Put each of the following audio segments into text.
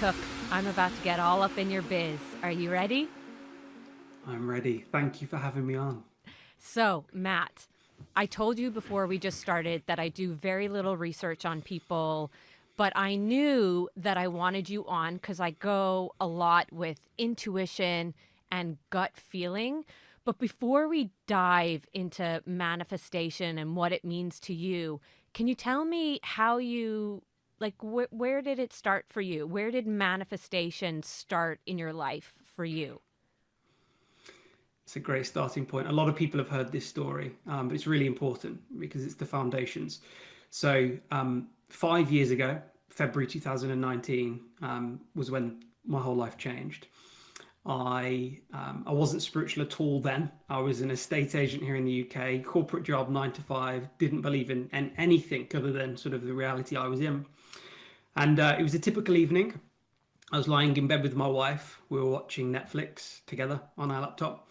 Cooke. I'm about to get all up in your biz. Are you ready? I'm ready. Thank you for having me on. So, Matt, I told you before we just started that I do very little research on people, but I knew that I wanted you on because I go a lot with intuition and gut feeling. But before we dive into manifestation and what it means to you, can you tell me how you, like, where did it start for you? Where did manifestation start in your life for you? It's a great starting point. A lot of people have heard this story, but it's really important because it's the foundations. So, 5 years ago, February 2019, was when my whole life changed. I wasn't spiritual at all then. I was an estate agent here in the UK, corporate job, 9 to 5. Didn't believe in anything other than sort of the reality I was in. And it was a typical evening. I was lying in bed with my wife. We were watching Netflix together on our laptop.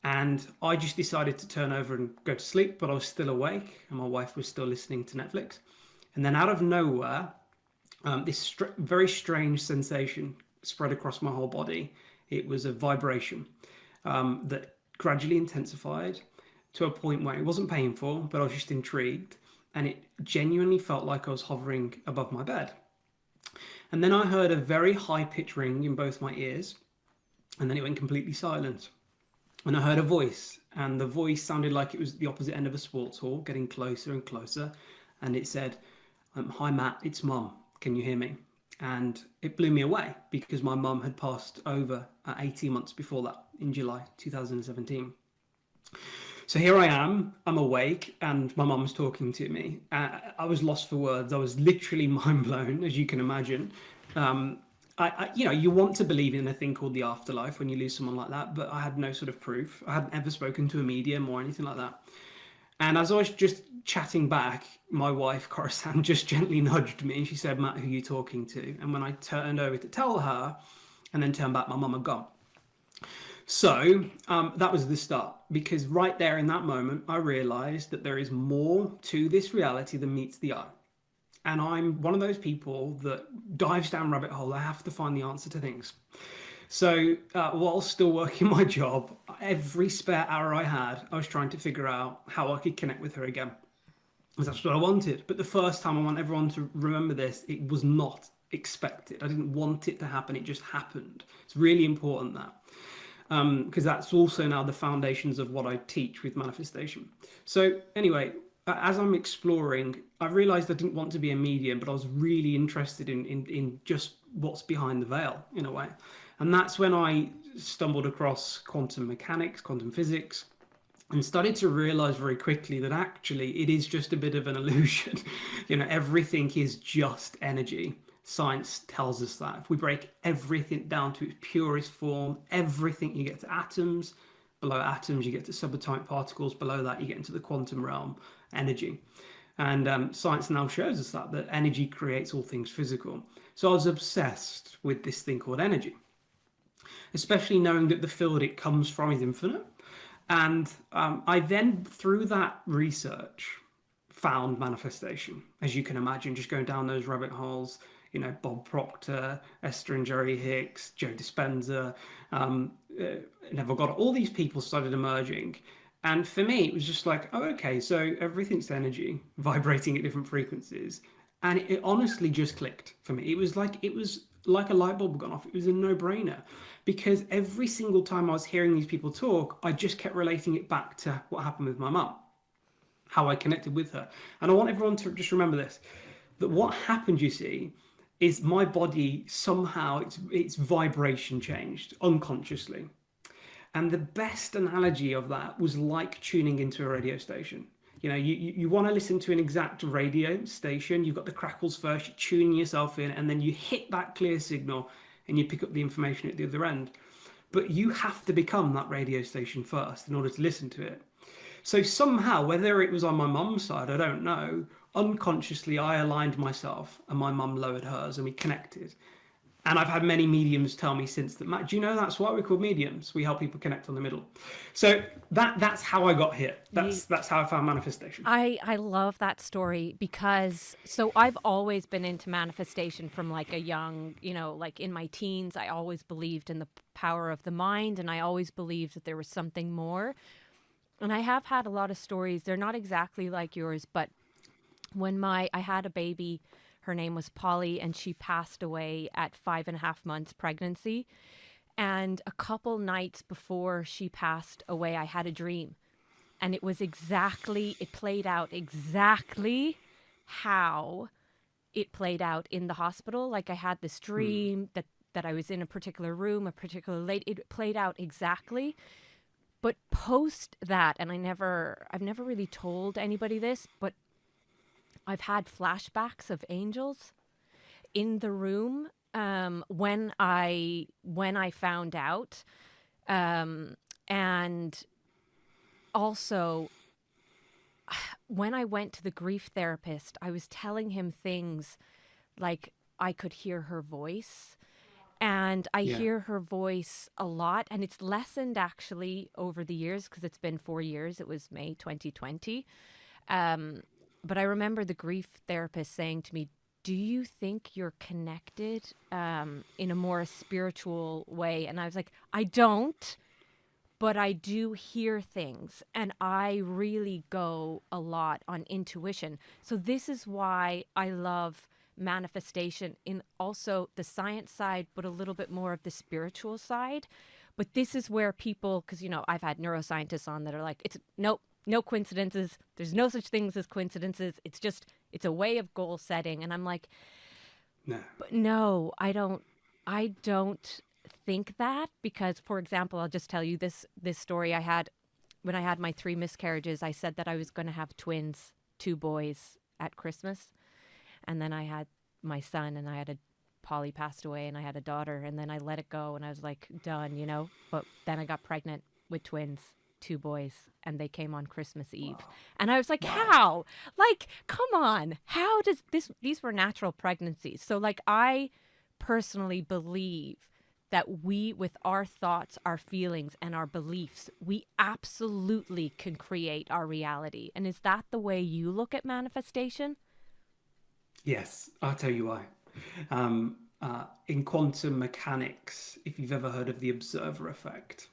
And I just decided to turn over and go to sleep, but I was still awake and my wife was still listening to Netflix. And then out of nowhere, this very strange sensation spread across my whole body. It was a vibration that gradually intensified to a point where it wasn't painful, but I was just intrigued. And it genuinely felt like I was hovering above my bed. And then I heard a very high pitched ring in both my ears, and then it went completely silent. And I heard a voice, and the voice sounded like it was the opposite end of a sports hall, getting closer and closer. And it said, "Hi, Matt, it's Mum. Can you hear me?" And it blew me away because my mum had passed over 18 months before that in July 2017. So here I am, I'm awake, and my mum's talking to me. I was lost for words. I was literally mind blown, as you can imagine. You want to believe in a thing called the afterlife when you lose someone like that, but I had no sort of proof. I hadn't ever spoken to a medium or anything like that. And as I was just chatting back, my wife, Coruscant, just gently nudged me and she said, "Matt, who are you talking to?" And when I turned over to tell her and then turned back, my mum had gone. So that was the start, because right there in that moment, I realized that there is more to this reality than meets the eye. And I'm one of those people that dives down rabbit hole. I have to find the answer to things. So while still working my job, every spare hour I had, I was trying to figure out how I could connect with her again. Because that's what I wanted. But the first time, I want everyone to remember this, it was not expected. I didn't want it to happen. It just happened. It's really important that. Because that's also now the foundations of what I teach with manifestation. So anyway, as I'm exploring, I realized I didn't want to be a medium, but I was really interested in just what's behind the veil in a way. And that's when I stumbled across quantum mechanics, quantum physics, and started to realize very quickly that actually it is just a bit of an illusion. Everything is just energy. Science tells us that. If we break everything down to its purest form, everything, you get to atoms. Below atoms, you get to subatomic particles. Below that, you get into the quantum realm, energy. And science now shows us that energy creates all things physical. So I was obsessed with this thing called energy, especially knowing that the field it comes from is infinite. And I then, through that research, found manifestation, as you can imagine, just going down those rabbit holes. Bob Proctor, Esther and Jerry Hicks, Joe Dispenza, Neville Goddard, all these people started emerging. And for me, it was just like, oh, okay, so everything's energy vibrating at different frequencies. And it honestly just clicked for me. It was like a light bulb gone off. It was a no-brainer, because every single time I was hearing these people talk, I just kept relating it back to what happened with my mum, how I connected with her. And I want everyone to just remember this, that what happened, you see, is my body somehow, its vibration changed unconsciously. And the best analogy of that was like tuning into a radio station. You want to listen to an exact radio station, you've got the crackles first, you're tuning yourself in, and then you hit that clear signal and you pick up the information at the other end. But you have to become that radio station first in order to listen to it. So somehow, whether it was on my mum's side, I don't know, unconsciously I aligned myself and my mum lowered hers and we connected. And I've had many mediums tell me since that, Matt, do you know that's why we're called mediums? We help people connect on the middle. So that's how I got here. You, That's how I found manifestation. I love that story because so I've always been into manifestation from like a young, like in my teens, I always believed in the power of the mind and I always believed that there was something more. And I have had a lot of stories. They're not exactly like yours, but when I had a baby, her name was Polly, and she passed away at 5.5 months pregnancy. And a couple nights before she passed away, I had a dream. And it played out exactly how it played out in the hospital. Like I had this dream that I was in a particular room, a particular late. It played out exactly. But post that, and I've never really told anybody this, but I've had flashbacks of angels in the room when I found out, and also when I went to the grief therapist, I was telling him things like I could hear her voice. And I Yeah. hear her voice a lot, and it's lessened actually over the years because it's been 4 years. It was May 2020. But I remember the grief therapist saying to me, do you think you're connected in a more spiritual way? And I was like, I don't, but I do hear things. And I really go a lot on intuition. So this is why I love manifestation in also the science side, but a little bit more of the spiritual side. But this is where people, because, I've had neuroscientists on that are like, it's nope, no coincidences. There's no such things as coincidences. It's a way of goal setting. And I'm like, No. but no, I don't think that because, for example, I'll just tell you this story I had when I had my 3 miscarriages. I said that I was going to have twins, 2 boys at Christmas. And then I had my son and Polly passed away and I had a daughter and then I let it go and I was like, done. But then I got pregnant with twins, 2 boys, and they came on Christmas Eve. And I was like, how? Like, come on. How does these were natural pregnancies. So like, I personally believe that we, with our thoughts, our feelings, and our beliefs, we absolutely can create our reality. And is that the way you look at manifestation? Yes, I'll tell you why. In quantum mechanics, if you've ever heard of the observer effect,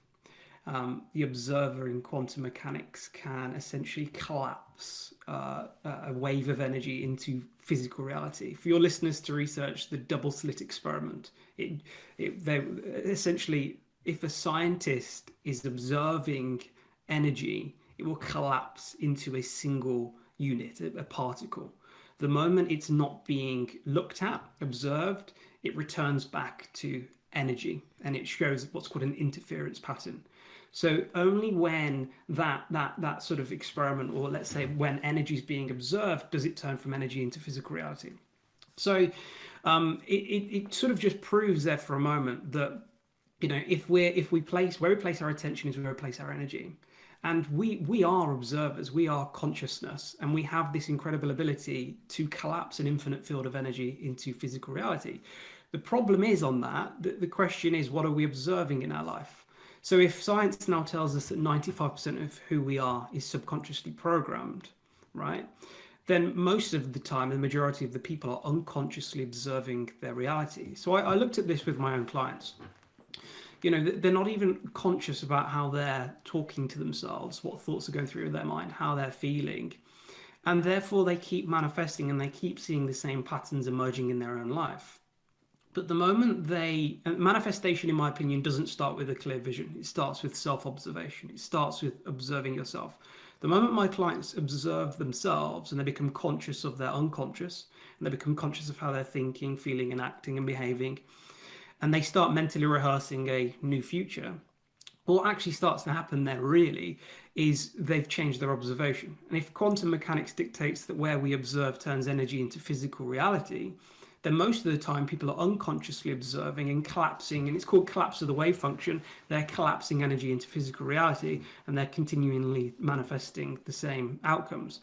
the observer in quantum mechanics can essentially collapse a wave of energy into physical reality. For your listeners to research the double slit experiment, they essentially, if a scientist is observing energy, it will collapse into a single unit, a particle. The moment it's not being looked at, observed, it returns back to energy and it shows what's called an interference pattern. So only when that sort of experiment, or let's say when energy is being observed, does it turn from energy into physical reality. So it sort of just proves there for a moment that if we place where we place our attention is where we place our energy. And we are observers, we are consciousness, and we have this incredible ability to collapse an infinite field of energy into physical reality. The problem is on that, the question is, what are we observing in our life? So if science now tells us that 95% of who we are is subconsciously programmed, right? Then most of the time, the majority of the people are unconsciously observing their reality. So I looked at this with my own clients. They're not even conscious about how they're talking to themselves, what thoughts are going through their mind, how they're feeling. And therefore, they keep manifesting and they keep seeing the same patterns emerging in their own life. But the moment manifestation, in my opinion, doesn't start with a clear vision. It starts with self-observation. It starts with observing yourself. The moment my clients observe themselves and they become conscious of their unconscious, and they become conscious of how they're thinking, feeling, and acting and behaving, and they start mentally rehearsing a new future, what actually starts to happen there really is they've changed their observation. And if quantum mechanics dictates that where we observe turns energy into physical reality, then most of the time people are unconsciously observing and collapsing, and it's called collapse of the wave function. They're collapsing energy into physical reality and they're continually manifesting the same outcomes.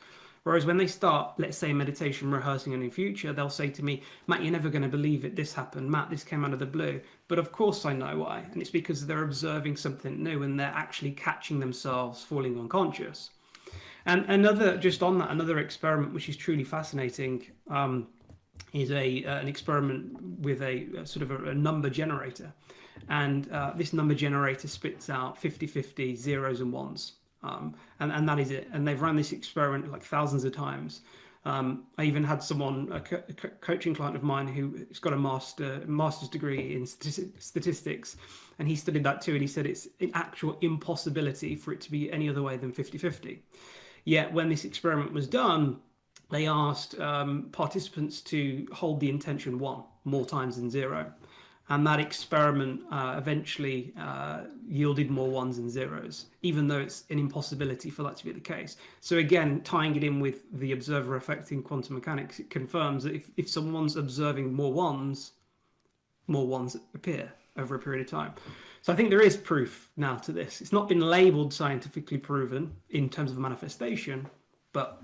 Whereas when they start, let's say, meditation, rehearsing in the future, they'll say to me, Matt, you're never going to believe it. This happened. Matt, this came out of the blue. But of course I know why. And it's because they're observing something new and they're actually catching themselves falling unconscious. And another experiment which is truly fascinating is an experiment with a sort of a number generator. And this number generator spits out 50-50 zeros and ones. And that is it. And they've run this experiment like thousands of times. I even had someone, a coaching client of mine, who's got a master's degree in statistics, and he studied that too. And he said it's an actual impossibility for it to be any other way than 50-50. Yet when this experiment was done, they asked participants to hold the intention one more times than zero. And that experiment eventually yielded more ones than zeros, even though it's an impossibility for that to be the case. So again, tying it in with the observer effect in quantum mechanics, it confirms that if someone's observing more ones appear over a period of time. So I think there is proof now to this. It's not been labeled scientifically proven in terms of manifestation, but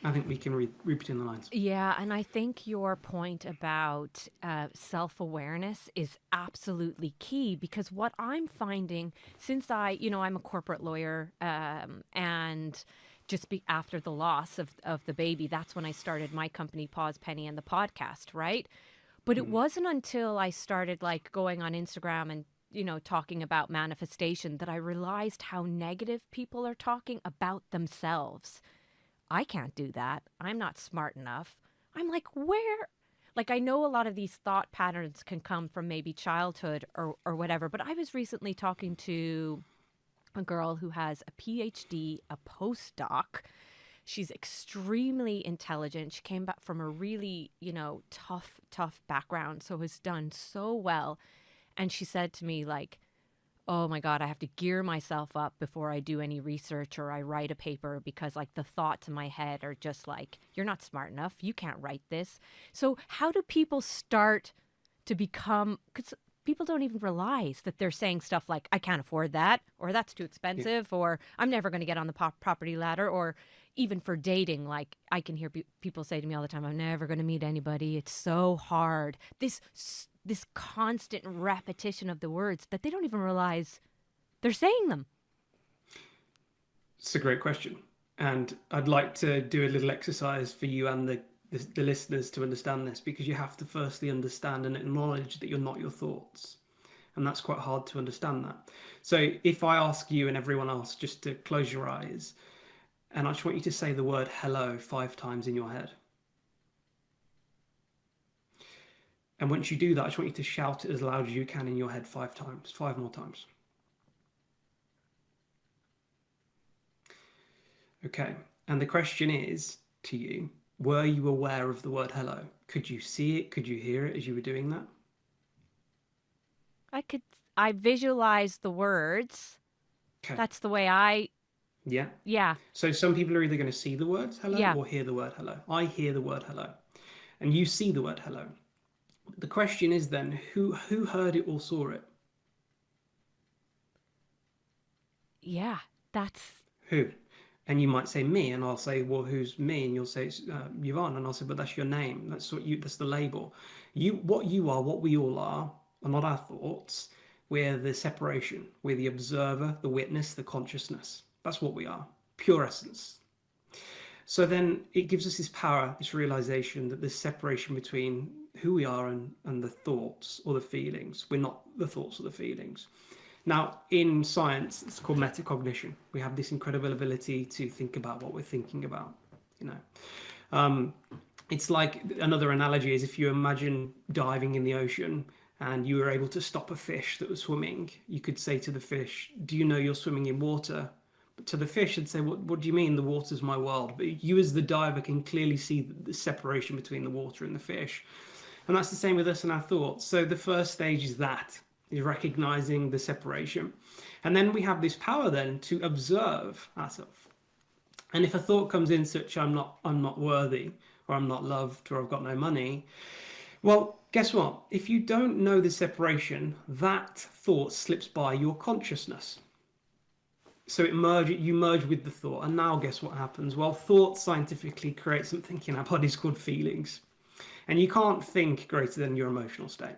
I think we can read between the lines. Yeah, and I think your point about self-awareness is absolutely key, because what I'm finding, since I'm a corporate lawyer, and just after the loss of the baby, that's when I started my company, Pause Penny, and the podcast, right? But it wasn't until I started like going on Instagram and talking about manifestation that I realized how negative people are talking about themselves. I can't do that. I'm not smart enough. I'm like, where? Like, I know a lot of these thought patterns can come from maybe childhood or whatever, but I was recently talking to a girl who has a PhD, a postdoc. She's extremely intelligent. She came back from a really, tough background, so has done so well. And she said to me, like, oh my God, I have to gear myself up before I do any research or I write a paper, because like the thoughts in my head are just like, you're not smart enough. You can't write this. So how do people start to become, because people don't even realize that they're saying stuff like, I can't afford that, or that's too expensive, or I'm never going to get on the property ladder, or even for dating, like I can hear people say to me all the time, I'm never going to meet anybody. It's so hard. This constant repetition of the words that they don't even realize they're saying them. It's a great question. And I'd like to do a little exercise for you and the listeners to understand this, because you have to firstly understand and acknowledge that you're not your thoughts. And that's quite hard to understand that. So if I ask you and everyone else just to close your eyes, and I just want you to say the word hello 5 times in your head. And once you do that, I just want you to shout it as loud as you can in your head 5 times, 5 more times. Okay, and the question is to you, were you aware of the word hello? Could you see it? Could you hear it as you were doing that? I visualized the words. Okay. That's the way Yeah. So some people are either going to see the words hello or hear the word hello. I hear the word hello. And you see the word hello. The question is then, who heard it or saw it? Yeah, that's... Who? And you might say me, and I'll say, well, who's me? And you'll say it's Yvonne, and I'll say, but that's your name. That's the label. What you are, what we all are not our thoughts. We're the separation. We're the observer, the witness, the consciousness. That's what we are. Pure essence. So then it gives us this power, this realization that there's separation between who we are and the thoughts or the feelings. We're not the thoughts or the feelings. Now, in science, it's called metacognition. We have this incredible ability to think about what we're thinking about. It's like, another analogy is if you imagine diving in the ocean and you were able to stop a fish that was swimming, you could say to the fish, do you know you're swimming in water? But to the fish, it'd say, what do you mean? The water's my world. But you as the diver can clearly see the separation between the water and the fish. And that's the same with us and our thoughts. So the first stage is recognizing the separation. And then we have this power then to observe ourselves. And if a thought comes in such, I'm not worthy, or I'm not loved, or I've got no money, well, guess what? If you don't know the separation, that thought slips by your consciousness. So you merge with the thought, and now guess what happens? Well, thought scientifically creates something in our bodies called feelings, and you can't think greater than your emotional state.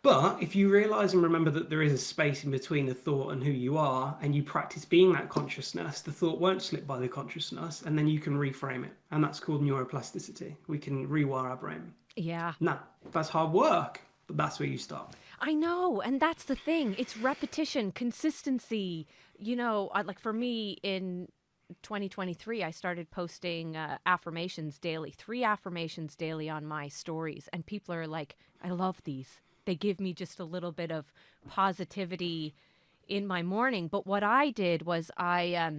But if you realize and remember that there is a space in between the thought and who you are, and you practice being that consciousness, the thought won't slip by the consciousness, and then you can reframe it. And that's called neuroplasticity. We can rewire our brain. Yeah. Now, that's hard work, but that's where you start. I know. And that's the thing. It's repetition, consistency. Like for me in 2023, I started posting affirmations daily, 3 affirmations daily on my stories. And people are like, I love these. They give me just a little bit of positivity in my morning. But what I did was I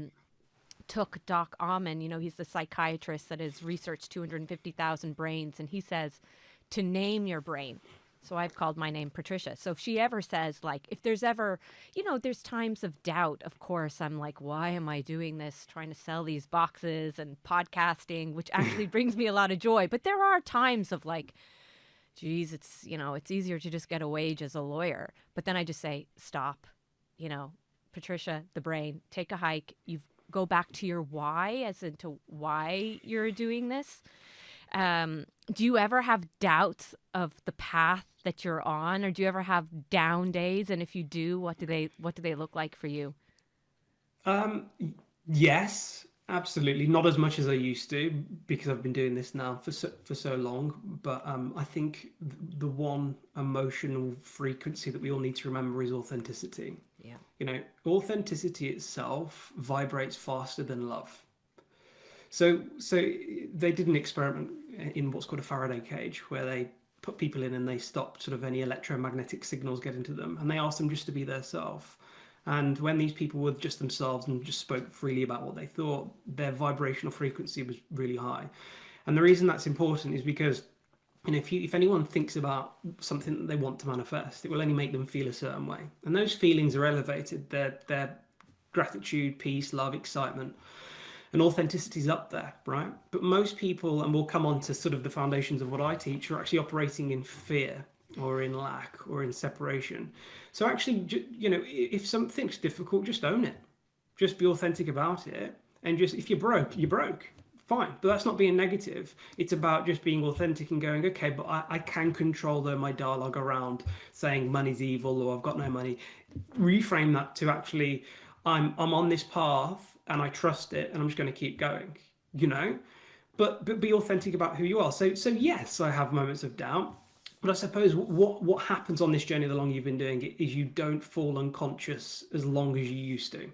took Doc Amen, he's the psychiatrist that has researched 250,000 brains, and he says to name your brain. So I've called my name Patricia. So if she ever says, like, if there's ever, there's times of doubt, of course, I'm like, why am I doing this, trying to sell these boxes and podcasting, which actually brings me a lot of joy. But there are times of like, geez, it's easier to just get a wage as a lawyer. But then I just say, stop, Patricia, the brain, take a hike. You go back to your why, as into why you're doing this. Do you ever have doubts of the path that you're on, or do you ever have down days? And if you do, what do they look like for you? Yes, absolutely. Not as much as I used to, because I've been doing this now for so long. But I think the one emotional frequency that we all need to remember is authenticity. Yeah. Authenticity itself vibrates faster than love. So they did an experiment in what's called a Faraday cage, where they put people in and they stopped sort of any electromagnetic signals getting to them, and they asked them just to be their self. And when these people were just themselves and just spoke freely about what they thought, their vibrational frequency was really high. And the reason that's important is because, if anyone thinks about something that they want to manifest, it will only make them feel a certain way. And those feelings are elevated. They're gratitude, peace, love, excitement. And authenticity is up there, right? But most people, and we'll come on to sort of the foundations of what I teach, are actually operating in fear or in lack or in separation. So actually, if something's difficult, just own it. Just be authentic about it. And just, if you're broke, you're broke. Fine. But that's not being negative. It's about just being authentic and going, okay, but I can control my dialogue around saying money's evil or I've got no money. Reframe that to actually, I'm on this path and I trust it and I'm just going to keep going, but be authentic about who you are. So yes, I have moments of doubt, but I suppose what happens on this journey the longer you've been doing it is you don't fall unconscious as long as you used to.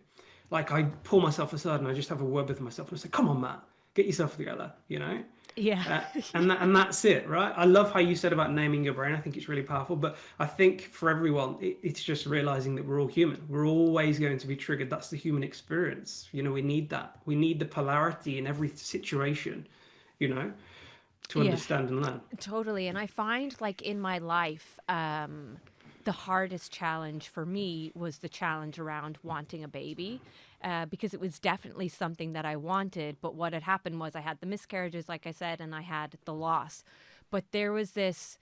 Like, I pull myself aside and I just have a word with myself and I say, come on, Matt, get yourself together, Yeah. And that's it, right? I love how you said about naming your brain. I think it's really powerful. But I think for everyone, it's just realizing that we're all human. We're always going to be triggered. That's the human experience. We need that. We need the polarity in every situation, to understand and learn. Totally. And I find, like, in my life, the hardest challenge for me was the challenge around wanting a baby. Because it was definitely something that I wanted. But what had happened was I had the miscarriages, like I said, and I had the loss. But there was this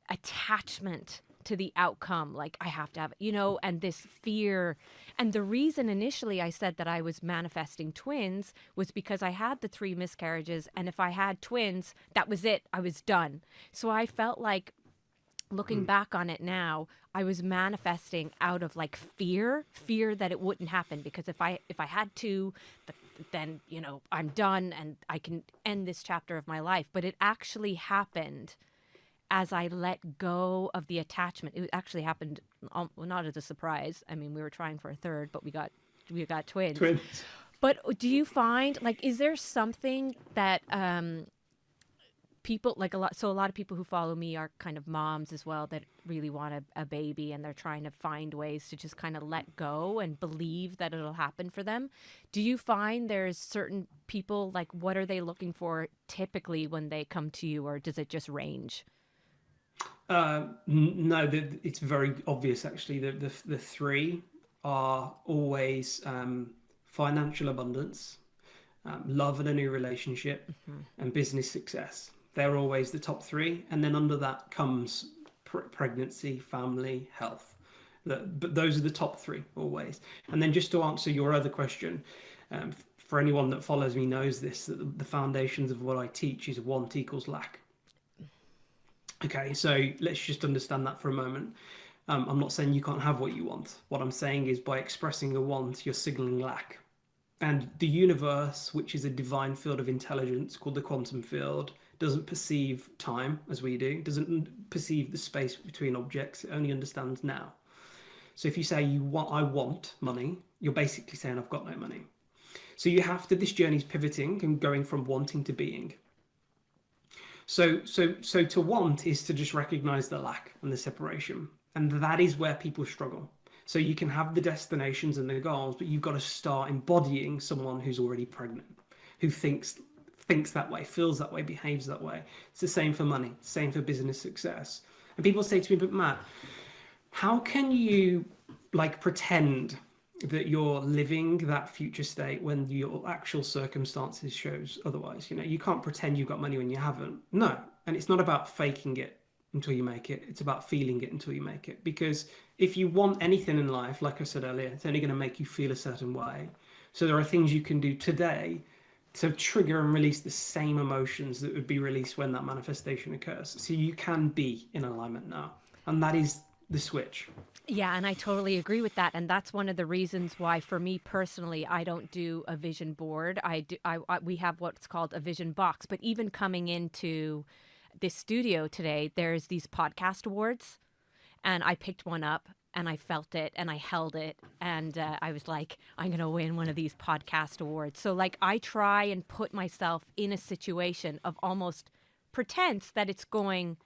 attachment to the outcome, like, I have to have, and this fear. And the reason initially I said that I was manifesting twins was because I had the 3 miscarriages. And if I had twins, that was it. I was done. So I felt like, looking back on it now, I was manifesting out of like fear that it wouldn't happen, because if I had to, then I'm done and I can end this chapter of my life. But it actually happened as I let go of the attachment. It actually happened, well, not as a surprise. I mean, we were trying for a third, but we got twins. But do you find, like, is there something that people, like, a lot of people who follow me are kind of moms as well, that really want a baby, and they're trying to find ways to just kind of let go and believe that it'll happen for them. Do you find there's certain people, like, what are they looking for typically when they come to you, or does it just range? No, it's very obvious actually. The 3 are always financial abundance, love and a new relationship, and business success. They're always the top 3, and then under that comes pregnancy, family, health. But those are the top three always. And then just to answer your other question, for anyone that follows me knows this, that the foundations of what I teach is want equals lack. Okay, so let's just understand that for a moment. I'm not saying you can't have what you want. What I'm saying is by expressing a want, you're signaling lack. And the universe, which is a divine field of intelligence called the quantum field, doesn't perceive time as we do, doesn't perceive the space between objects, it only understands now. So if you say I want money, you're basically saying I've got no money. So you have to, this journey's pivoting and going from wanting to being. So to want is to just recognize the lack and the separation. And that is where people struggle. So you can have the destinations and the goals, but you've got to start embodying someone who's already pregnant, who thinks that way, feels that way, behaves that way. It's the same for money, same for business success. And people say to me, but Matt, how can you pretend that you're living that future state when your actual circumstances shows otherwise? You can't pretend you've got money when you haven't. No. And it's not about faking it until you make it. It's about feeling it until you make it. Because if you want anything in life, like I said earlier, it's only going to make you feel a certain way. So there are things you can do today to trigger and release the same emotions that would be released when that manifestation occurs. So you can be in alignment now. And that is the switch. Yeah, and I totally agree with that. And that's one of the reasons why, for me personally, I don't do a vision board. We have what's called a vision box. But even coming into this studio today, there's these podcast awards, and I picked one up and I felt it and I held it, and I was like, I'm gonna win one of these podcast awards. So I try and put myself in a situation of almost pretense that it's going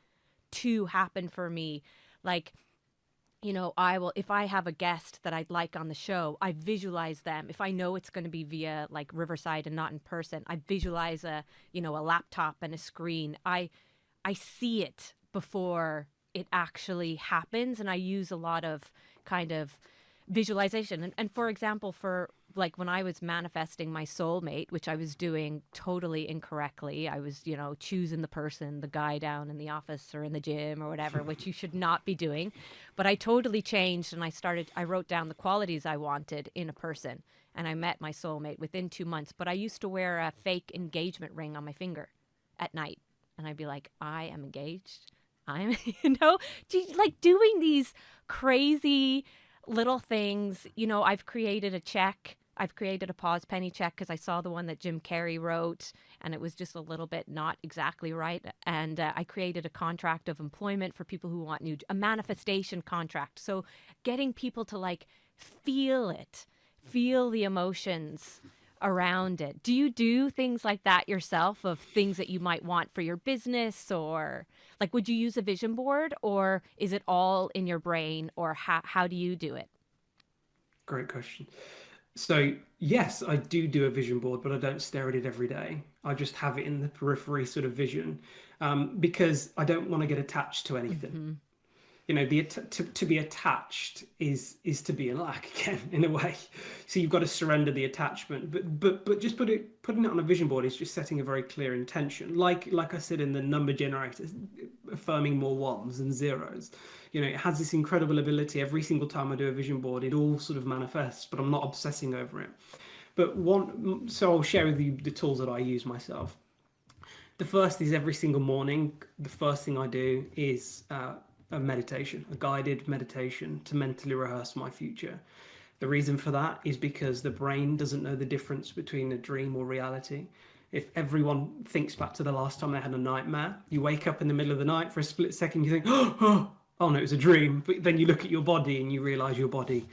to happen for me. I will, if I have a guest that I'd like on the show, I visualize them. If I know it's going to be via Riverside and not in person, I visualize a laptop and a screen. I see it before it actually happens, and I use a lot of kind of visualization. And for example, for when I was manifesting my soulmate, which I was doing totally incorrectly, I was, choosing the person, the guy down in the office or in the gym or whatever, which you should not be doing. But I totally changed, and I wrote down the qualities I wanted in a person, and I met my soulmate within 2 months. But I used to wear a fake engagement ring on my finger at night, and I'd be like, I am engaged. I'm, doing these crazy little things. I've created a check. I've created a pause penny check because I saw the one that Jim Carrey wrote, and it was just a little bit not exactly right. And I created a contract of employment for people who want a manifestation contract. So getting people to feel it, feel the emotions around it. Do you do things like that yourself, of things that you might want for your business, or would you use a vision board, or is it all in your brain, or how do you do it? Great question. So yes, I do a vision board, but I don't stare at it every day. I just have it in the periphery sort of vision, because I don't want to get attached to anything. To be attached is to be in lack again, in a way. So you've got to surrender the attachment. But just putting it on a vision board is just setting a very clear intention. Like I said in the number generators, affirming more ones than zeros. It has this incredible ability. Every single time I do a vision board, it all sort of manifests, but I'm not obsessing over it. So I'll share with you the tools that I use myself. The first is every single morning, the first thing I do is a meditation, a guided meditation to mentally rehearse my future. The reason for that is because the brain doesn't know the difference between a dream or reality. If everyone thinks back to the last time they had a nightmare, you wake up in the middle of the night for a split second, you think, oh no, it was a dream. But then you look at your body and you realize your body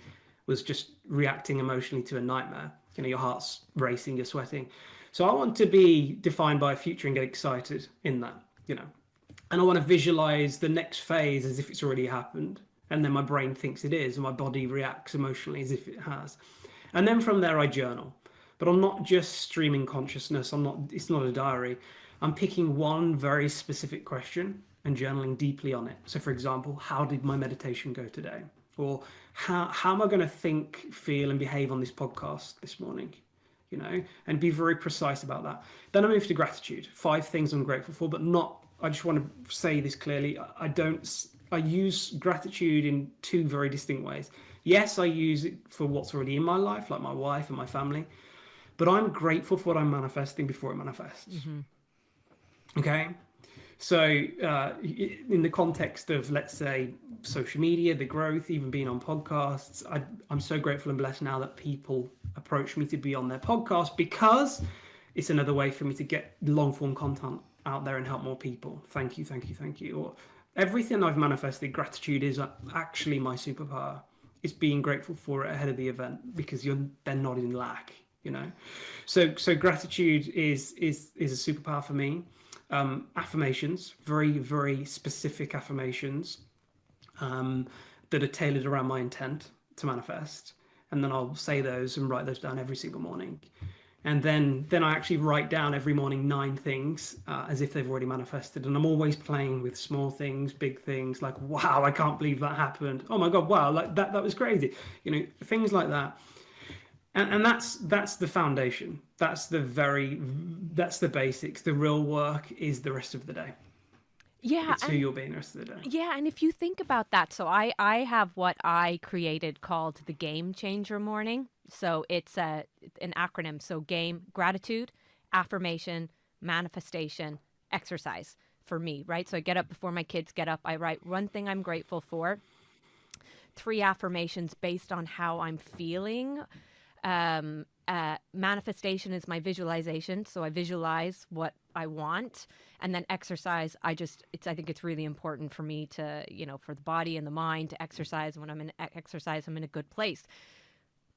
was just reacting emotionally to a nightmare. Your heart's racing, you're sweating. So I want to be defined by a future and get excited in that, And I want to visualize the next phase as if it's already happened. And then my brain thinks it is, and my body reacts emotionally as if it has. And then from there, I journal. But I'm not just streaming consciousness. It's not a diary. I'm picking one very specific question and journaling deeply on it. So for example, how did my meditation go today? Or how am I going to think, feel, and behave on this podcast this morning? And be very precise about that. Then I move to gratitude. 5 things I'm grateful for, but not, I just want to say this clearly. I don't I use gratitude in two very distinct ways. Yes, I use it for what's already in my life, like my wife and my family, but I'm grateful for what I'm manifesting before it manifests. Mm-hmm. Okay. So, in the context of, let's say, social media, the growth, even being on podcasts, I'm so grateful and blessed now that people approach me to be on their podcast because it's another way for me to get long form content out there and help more people. Thank you, thank you, thank you. Or everything I've manifested, gratitude is actually my superpower. It's being grateful for it ahead of the event because they're not in lack, you know. So gratitude is a superpower for me. Affirmations, very, very specific affirmations that are tailored around my intent to manifest. And then I'll say those and write those down every single morning. And then I actually write down every morning 9 things as if they've already manifested. And I'm always playing with small things, big things, like, wow, I can't believe that happened. Oh my God, wow, like that was crazy. You know, things like that. And that's the foundation. That's the basics. The real work is the rest of the day. Yeah, It's who you'll be the rest of the day. yeah, and if you think about that, so I have what I created called the Game Changer Morning. So it's an acronym. So game, gratitude, affirmation, manifestation, exercise for me, right? So I get up before my kids get up. I write one thing I'm grateful for, 3 affirmations based on how I'm feeling. Manifestation is my visualization, so I visualize what I want, and then exercise. I think it's really important for me to, for the body and the mind to exercise. When I'm in exercise, I'm in a good place.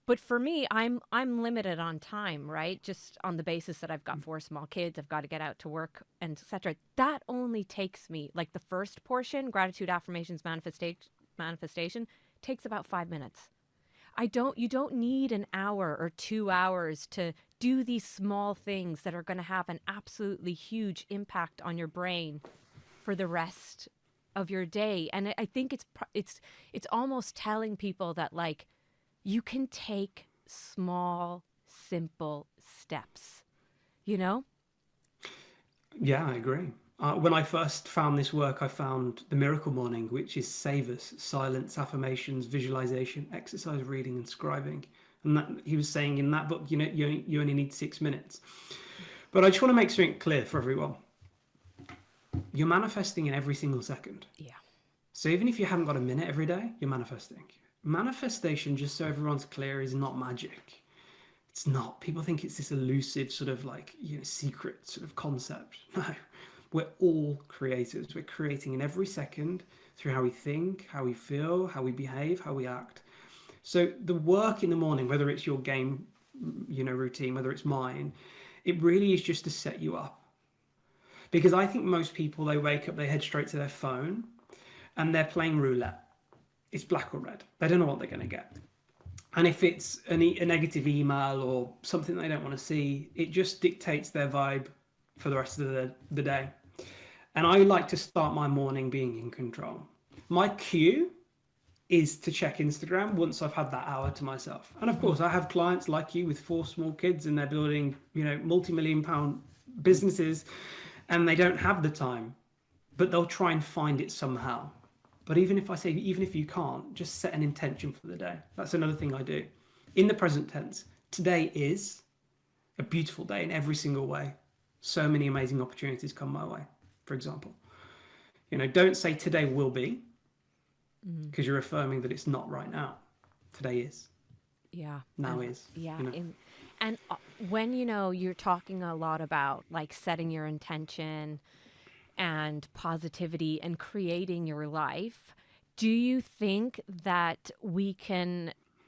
But for me, I'm limited on time, right? Just on the basis that I've got 4 small kids, I've got to get out to work, and etc. That only takes me, like the first portion, gratitude, affirmations, manifestation, takes about 5 minutes. You don't need an hour or 2 hours to do these small things that are going to have an absolutely huge impact on your brain for the rest of your day. And I think it's almost telling people that, like, you can take small, simple steps, you know? Yeah, I agree. When I first found this work, I found the Miracle Morning, which is savers, silence, affirmations, visualization, exercise, reading, and scribing. And that he was saying in that book, you only need 6 minutes. But I just want to make something clear for everyone. You're manifesting in every single second. Yeah. So even if you haven't got a minute every day, you're manifesting. Manifestation, just so everyone's clear, is not magic. It's not. People think it's this elusive sort of like, secret sort of concept. No. We're all creators. We're creating in every second through how we think, how we feel, how we behave, how we act. So the work in the morning, whether it's your game, routine, whether it's mine, it really is just to set you up. Because I think most people, they wake up, they head straight to their phone and they're playing roulette. It's black or red. They don't know what they're going to get. And if it's a negative email or something they don't want to see, it just dictates their vibe for the rest of the day. And I like to start my morning being in control. My cue is to check Instagram once I've had that hour to myself. And of course, I have clients like you with 4 small kids and they're building, multi-million-pound businesses and they don't have the time, but they'll try and find it somehow. But even if you can't, just set an intention for the day. That's another thing I do. In the present tense, today is a beautiful day in every single way. So many amazing opportunities come my way, for example. Don't say today will be, because you're affirming that it's not right now. Today is. Yeah. Now is. Yeah. And when, you're talking a lot about like setting your intention and positivity and creating your life, do you think that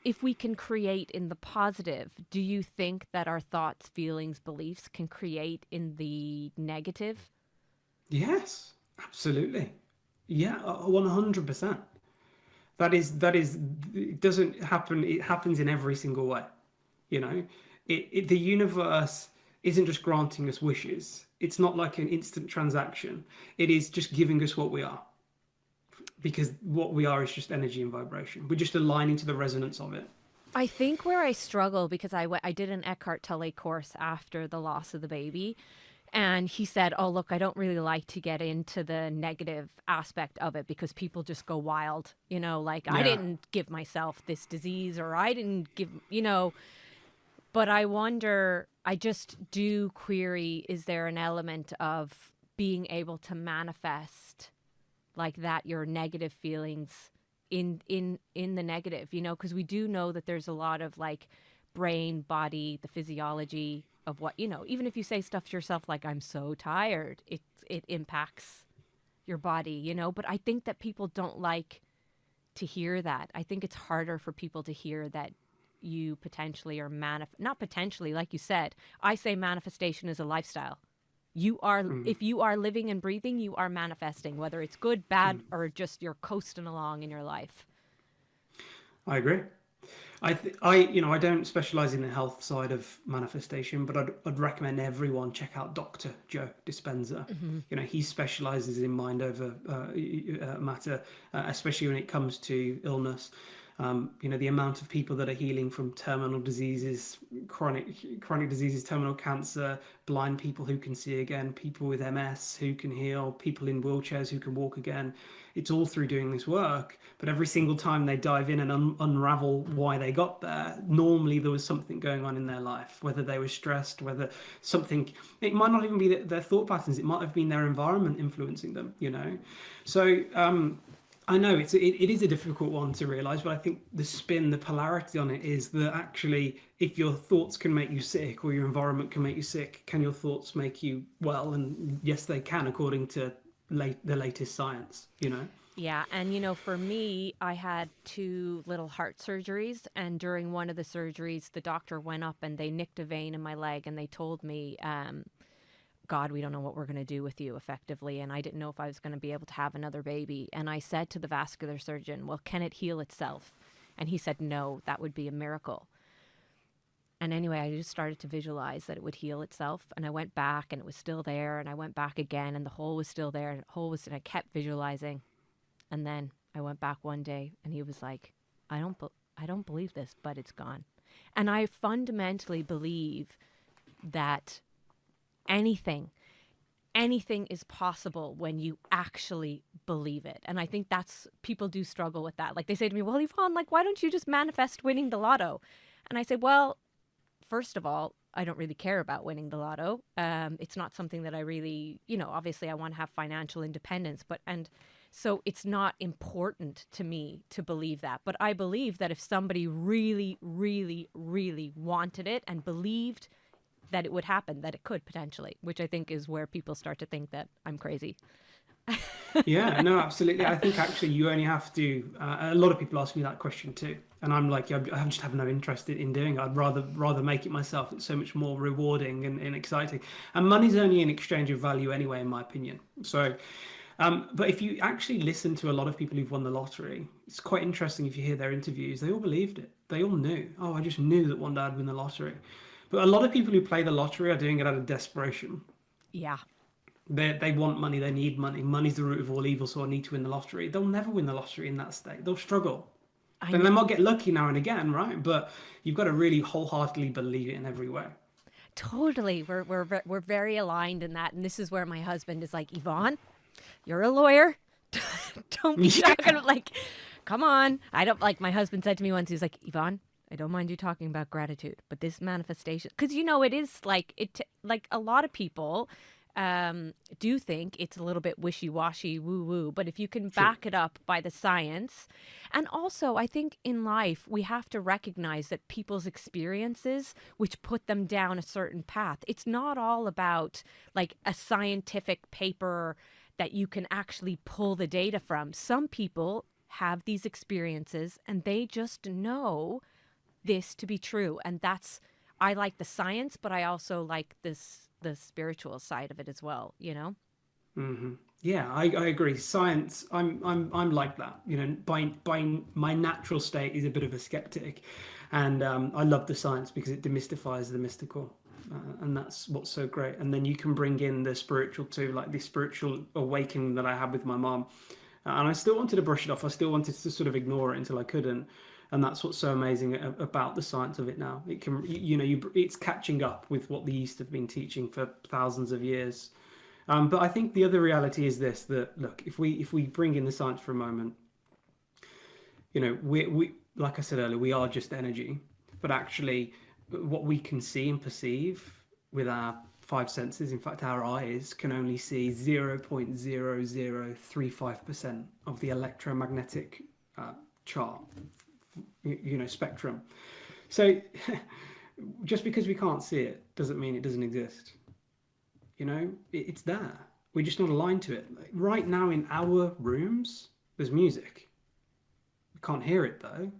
if we can create in the positive, do you think that our thoughts, feelings, beliefs can create in the negative? Yes, absolutely. Yeah, 100%. That is, it doesn't happen. It happens in every single way. The universe isn't just granting us wishes. It's not like an instant transaction. It is just giving us what we are. Because what we are is just energy and vibration. We're just aligning to the resonance of it. I think where I struggle, because I did an Eckhart Tolle course after the loss of the baby, And he said, "Oh, look, I don't really like to get into the negative aspect of it because people just go wild. Like I Yeah. didn't give myself this disease or I didn't give. But I wonder, I just do query, is there an element of being able to manifest like that, your negative feelings in the negative, because we do know that there's a lot of like brain, body, the physiology of what, even if you say stuff to yourself like I'm so tired, it impacts your body, but I think that people don't like to hear that. I think it's harder for people to hear that you potentially are not potentially, like you said. I say manifestation is a lifestyle. You are, Mm. if you are living and breathing, you are manifesting, whether it's good, bad, or just you're coasting along in your life. I agree. I don't specialize in the health side of manifestation, but I'd recommend everyone check out Dr. Joe Dispenza. Hmm. He specializes in mind over matter, especially when it comes to illness. The amount of people that are healing from terminal diseases, chronic diseases, terminal cancer, blind people who can see again, people with MS who can heal, people in wheelchairs who can walk again. It's all through doing this work. But every single time they dive in and unravel why they got there, normally there was something going on in their life, whether they were stressed, whether something, it might not even be their thought patterns, it might have been their environment influencing them. So, I know it is a difficult one to realize, but I think the polarity on it is that actually, if your thoughts can make you sick or your environment can make you sick, can your thoughts make you well? And yes, they can, according to the latest science. Yeah. And, for me, I had two little heart surgeries. And during one of the surgeries, the doctor went up and they nicked a vein in my leg and they told me, God, we don't know what we're going to do with you effectively. And I didn't know if I was going to be able to have another baby. And I said to the vascular surgeon, well, can it heal itself? And he said, no, that would be a miracle. And anyway, I just started to visualize that it would heal itself. And I went back and it was still there. And I went back again and the hole was still there. And I kept visualizing. And then I went back one day and he was like, I don't believe this, but it's gone. And I fundamentally believe that anything anything is possible when you actually believe it. And I think that's, people do struggle with that. Like they say to me, well, Yvonne, like, why don't you just manifest winning the lotto? And I say, well, first of all, I don't really care about winning the lotto. It's not something that I really, obviously I want to have financial independence, and so it's not important to me to believe that. But I believe that if somebody really, really, really wanted it and believed that it would happen, that it could potentially, which I think is where people start to think that I'm crazy. Yeah, no, absolutely. I think actually you only have to. A lot of people ask me that question too, and I'm like, I just have no interest in doing it. I'd rather make it myself. It's so much more rewarding and exciting. And money's only an exchange of value anyway, in my opinion. So, but if you actually listen to a lot of people who've won the lottery, it's quite interesting if you hear their interviews. They all believed it. They all knew. Oh, I just knew that one day I'd win the lottery. But a lot of people who play the lottery are doing it out of desperation. Yeah. They want money, they need money. Money's the root of all evil, so I need to win the lottery. They'll never win the lottery in that state. They'll struggle. I Then they know. might get lucky now and again, right? But you've got to really wholeheartedly believe it in every way. Totally. We're very aligned in that. And this is where my husband is like, Yvonne, you're a lawyer. Don't be Yeah. talking like, come on. I don't, like my husband said to me once, he was like, Yvonne, I don't mind you talking about gratitude, but this manifestation, because it is like like a lot of people do think it's a little bit wishy-washy, woo-woo, but if you can Sure. back it up by the science, and also I think in life we have to recognize that people's experiences, which put them down a certain path, it's not all about like a scientific paper that you can actually pull the data from. Some people have these experiences and they just know this to be true, and that's, I like the science, but I also like the spiritual side of it as well. Yeah, I agree. Science, I'm like that. By my natural state is a bit of a skeptic, and I love the science because it demystifies the mystical, and that's what's so great. And then you can bring in the spiritual too, like the spiritual awakening that I had with my mom. And I still wanted to brush it off. I still wanted to sort of ignore it until I couldn't. And that's what's so amazing about the science of it now. It can, it's catching up with what the East have been teaching for thousands of years. But I think the other reality is this: that look, if we bring in the science for a moment, we like I said earlier, we are just energy, but actually, what we can see and perceive with our five senses, in fact, our eyes can only see 0.0035% of the electromagnetic chart, spectrum. So just because we can't see it doesn't mean it doesn't exist. It's there. We're just not aligned to it. Like right now in our rooms, there's music. We can't hear it though,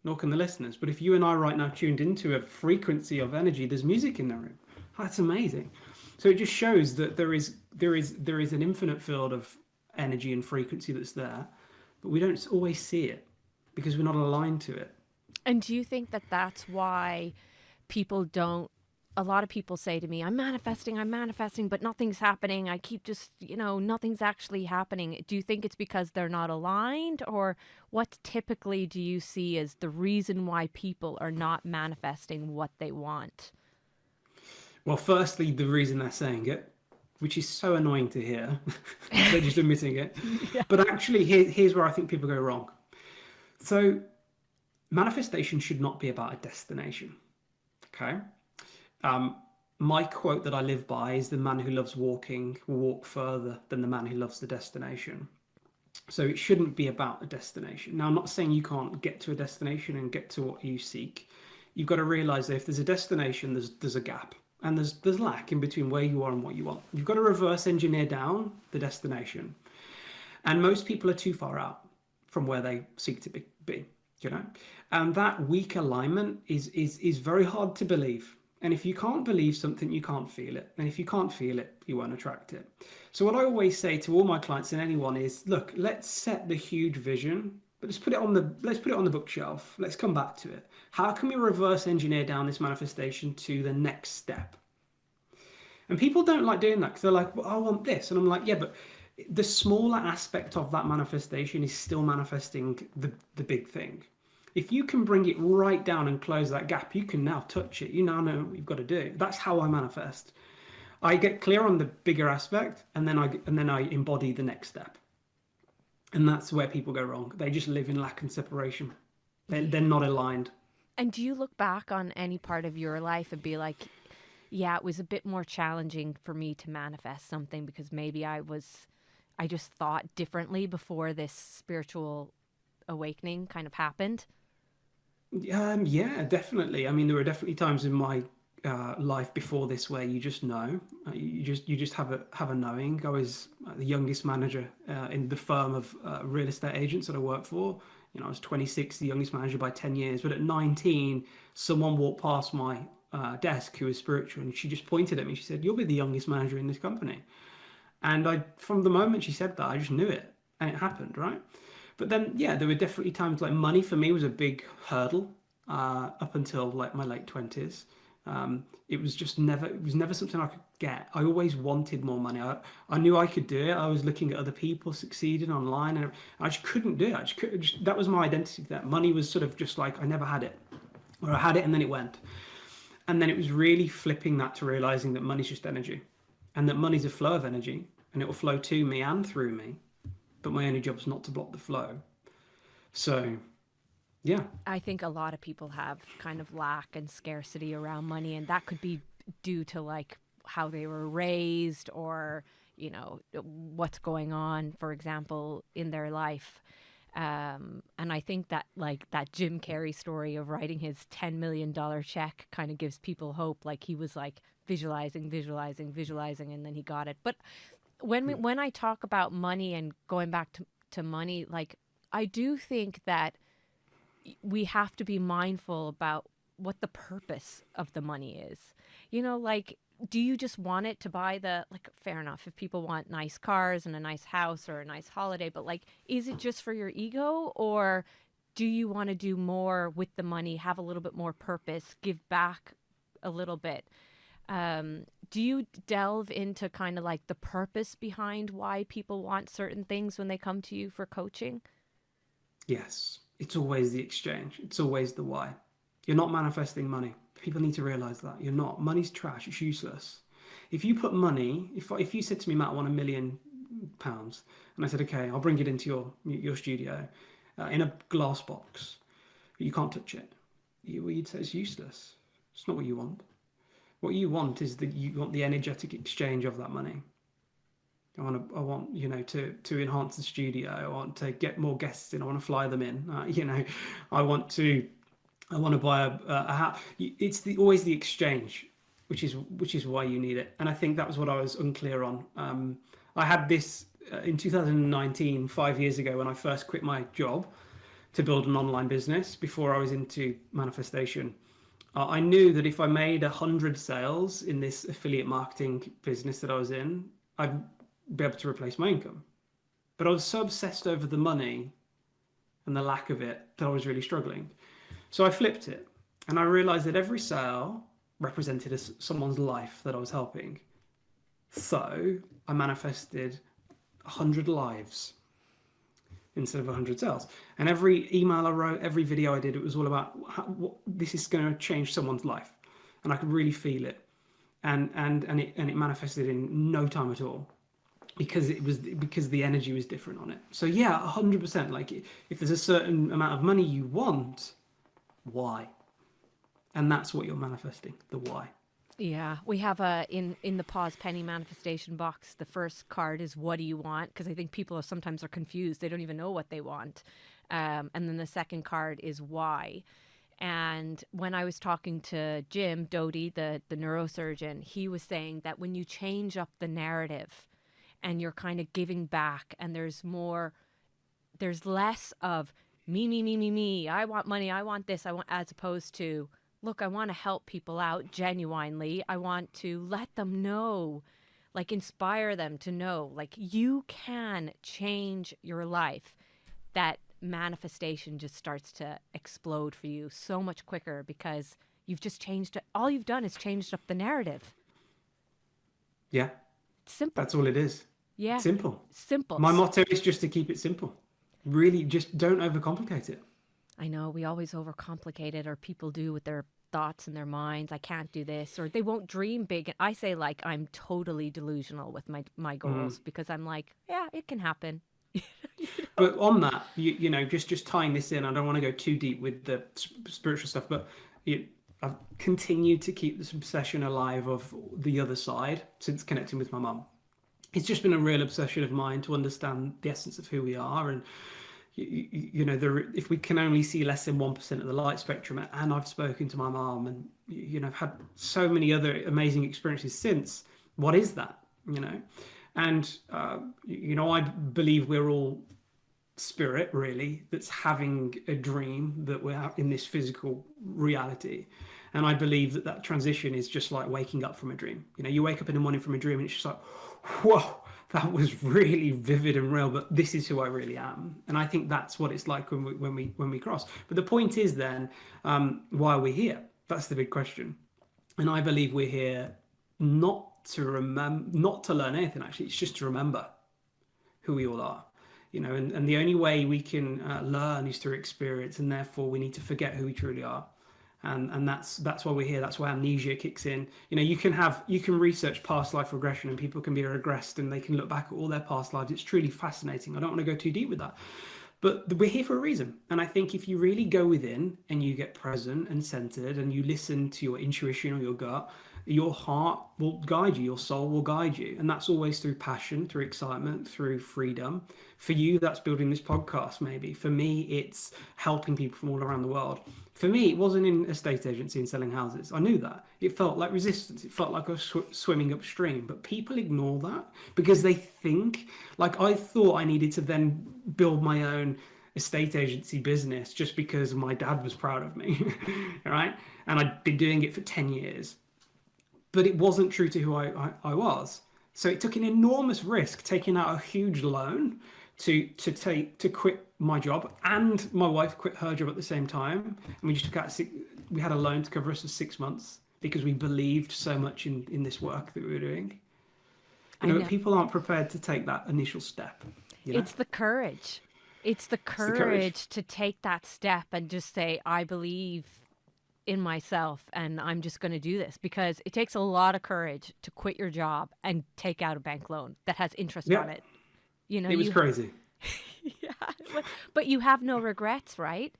nor can the listeners. But if you and I right now tuned into a frequency of energy, there's music in the room. That's amazing. So it just shows that there is an infinite field of energy and frequency that's there, but we don't always see it because we're not aligned to it. And do you think that that's why people don't? A lot of people say to me, I'm manifesting, but nothing's happening. I keep just, nothing's actually happening. Do you think it's because they're not aligned? Or what typically do you see as the reason why people are not manifesting what they want? Well, firstly, the reason they're saying it, which is so annoying to hear, they're just admitting it. Yeah. But actually, here's where I think people go wrong. So, manifestation should not be about a destination. Okay? My quote that I live by is the man who loves walking will walk further than the man who loves the destination. So it shouldn't be about a destination. Now, I'm not saying you can't get to a destination and get to what you seek. You've got to realize that if there's a destination, there's a gap and there's lack in between where you are and what you want. You've got to reverse engineer down the destination. And most people are too far out from where they seek to be. And that weak alignment is very hard to believe. And if you can't believe something, you can't feel it. And if you can't feel it, you won't attract it. So what I always say to all my clients and anyone is, look, let's set the huge vision, but let's put it on the bookshelf. Let's come back to it. How can we reverse engineer down this manifestation to the next step? And people don't like doing that because they're like, well, I want this. And I'm like, yeah, but the smaller aspect of that manifestation is still manifesting the big thing. If you can bring it right down and close that gap, you can now touch it. You now know what you've got to do. That's how I manifest. I get clear on the bigger aspect, and then I embody the next step. And that's where people go wrong. They just live in lack and separation. They're not aligned. And do you look back on any part of your life and be like, yeah, it was a bit more challenging for me to manifest something because maybe I just thought differently before this spiritual awakening kind of happened? Yeah, definitely. I mean, there were definitely times in my life before this where you just know, you just have a knowing. I was the youngest manager in the firm of real estate agents that I work for. I was 26, the youngest manager by 10 years. But at 19, someone walked past my desk who was spiritual, and she just pointed at me. She said, "You'll be the youngest manager in this company." And from the moment she said that, I just knew it, and it happened, right? But then, yeah, there were definitely times like money for me was a big hurdle up until like my late 20s. It was never something I could get. I always wanted more money. I knew I could do it. I was looking at other people succeeding online, and I just couldn't do it. That was my identity. That money was sort of just like I never had it, or I had it and then it went. And then it was really flipping that to realizing that money's just energy, and that money's a flow of energy, and it will flow to me and through me. But my only job is not to block the flow. So, yeah. I think a lot of people have kind of lack and scarcity around money, and that could be due to like how they were raised or, what's going on, for example, in their life. And I think that like that Jim Carrey story of writing his $10 million check kind of gives people hope. Like he was like visualizing, and then he got it. But when I talk about money and going back to money, like I do think that we have to be mindful about what the purpose of the money is. Like, do you just want it to buy fair enough if people want nice cars and a nice house or a nice holiday, but like, is it just for your ego, or do you want to do more with the money, have a little bit more purpose, give back a little bit? Do you delve into kind of like the purpose behind why people want certain things when they come to you for coaching? Yes. it's always the exchange. It's always the why. You're not manifesting money. People need to realize that. You're not. Money's trash. It's useless. If you put money, if you said to me, Matt, I want £1 million, and I said, okay, I'll bring it into your studio in a glass box, but you can't touch it. You'd say it's useless. It's not what you want. What you want is that you want the energetic exchange of that money. I want, to enhance the studio. I want to get more guests in. I want to fly them in. I want to buy a house. It's always the exchange, which is why you need it. And I think that was what I was unclear on. I had this in 2019, 5 years ago, when I first quit my job to build an online business before I was into manifestation. I knew that if I made 100 sales in this affiliate marketing business that I was in, I'd be able to replace my income. But I was so obsessed over the money and the lack of it that I was really struggling. So I flipped it, and I realized that every sale represented someone's life that I was helping. So I manifested 100 lives instead of 100 sales. And every email I wrote, every video I did, it was all about this is going to change someone's life. And I could really feel it. And it manifested in no time at all, because the energy was different on it. So yeah, 100%. Like, if there's a certain amount of money you want, why? And that's what you're manifesting, the why. Yeah, we have in the Pause Penny manifestation box, the first card is what do you want? Because I think people sometimes are confused. They don't even know what they want. And then the second card is why. And when I was talking to Jim Doty, the neurosurgeon, he was saying that when you change up the narrative and you're kind of giving back, and there's less of me, I want money, I want this, as opposed to, look, I want to help people out genuinely. I want to let them know, like inspire them to know, like you can change your life. That manifestation just starts to explode for you so much quicker, because you've just changed it. All you've done is changed up the narrative. Yeah. It's simple. That's all it is. Yeah. Simple. Simple. My motto is just to keep it simple. Really, just don't overcomplicate it. I know we always overcomplicate it, or people do with their thoughts in their minds. I can't do this, or they won't dream big. And I say, like, I'm totally delusional with my goals, because I'm like, yeah, it can happen. But on that, just tying this in, I don't want to go too deep with the spiritual stuff, but I've continued to keep this obsession alive of the other side since connecting with my mum. It's just been a real obsession of mine to understand the essence of who we are. And if we can only see less than 1% of the light spectrum, and I've spoken to my mom, and I've had so many other amazing experiences since. What is that? And I believe we're all spirit, really, that's having a dream that we're in this physical reality. And I believe that transition is just like waking up from a dream. You wake up in the morning from a dream, and it's just like, whoa, that was really vivid and real, but this is who I really am. And I think that's what it's like when we cross. But the point is then, why are we here? That's the big question. And I believe we're here not to learn anything, actually. It's just to remember who we all are. And the only way we can learn is through experience, and therefore we need to forget who we truly are. And that's why we're here. That's why amnesia kicks in. You can research past life regression, and people can be regressed, and they can look back at all their past lives. It's truly fascinating. I don't want to go too deep with that, but we're here for a reason. And I think if you really go within and you get present and centered, and you listen to your intuition or your gut, your heart will guide you, your soul will guide you. And that's always through passion, through excitement, through freedom. For you, that's building this podcast, maybe. For me, it's helping people from all around the world. For me, it wasn't in a estate agency and selling houses. I knew that. It felt like resistance. It felt like I was swimming upstream. But people ignore that because they think, like, I thought I needed to then build my own estate agency business just because my dad was proud of me, right? And I'd been doing it for 10 years. But it wasn't true to who I was. So it took an enormous risk, taking out a huge loan to quit my job, and my wife quit her job at the same time. And we just we had a loan to cover us for 6 months because we believed so much in this work that we were doing. But people aren't prepared to take that initial step. It's the courage. It's the It's the courage. courage to take that step and just say, I believe in myself and I'm just going to do this, because it takes a lot of courage to quit your job and take out a bank loan that has interest Yeah, on it. You know, it was you, crazy. yeah, but you have no regrets, right?